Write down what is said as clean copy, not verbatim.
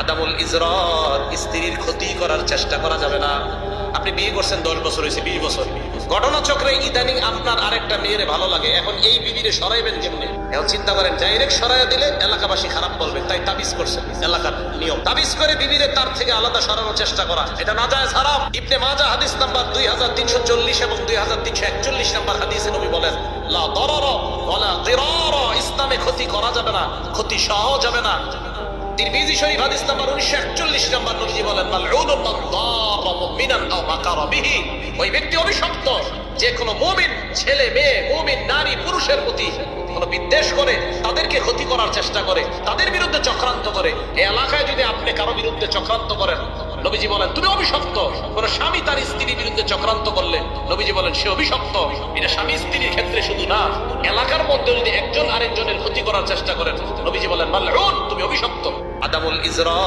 আদামুল ইজরার, স্ত্রীর ক্ষতি করার চেষ্টা করা যাবে না। আপনি বিয়ে করছেন 10 বছর হয়েছে, 20 বছর, ঘটনাচক্রে ইদানিং আপনার আরেকটা মেয়েরে ভালো লাগে, এখন এই বিবিরে সরাইবেন কেমনে? এখন চিন্তা করেন, ডাইরেক্ট সরাইয়া দিলে এলাকাবাসী খারাপ বলবে, তাই তাবিজ করছেন, এলাকার নিয়ম। তাবিজ করে বিবিরে তার থেকে আলাদা সরানোর চেষ্টা করা, এটা নাজায়েজ, হারাম। ইবনে মাজাহ হাদিস নাম্বার 2340 এবং 2341 নাম্বার হাদিসে নবী বলেন, লা দারারা ওয়ালা দিরারা, ইসলামে ক্ষতি করা যাবে না, ক্ষতি সহ যাবে না। তিরমিজি শরীফ হাদিস নাম্বার 1941 নাম্বার নবীজি বলেন, মালউনুন মান দারা মুমিনান আও মাকারা বিহি, ওই ব্যক্তি অভিশপ্ত যে কোনো মুমিন ছেলে মেয়ে, মুমিন নারী পুরুষের প্রতি কোনো বিদ্বেষ করে, তাদেরকে ক্ষতি করার চেষ্টা করে, তাদের বিরুদ্ধে চক্রান্ত করে। এই এলাকায় যদি আপনি কারো বিরুদ্ধে চক্রান্ত করেন, নবীজি বলেন তুমি অভিশপ্ত। কোন স্বামী তার স্ত্রীর বিরুদ্ধে চক্রান্ত করলে নবীজি বলেন সে অভিশপ্ত। এটা স্বামী স্ত্রীর ক্ষেত্রে শুধু না, এলাকার মধ্যে যদি একজন আরেকজনের ক্ষতি করার চেষ্টা করেন, নবীজি বলেন মালউন, তুমি অভিশপ্ত। আদামুল ইজরা।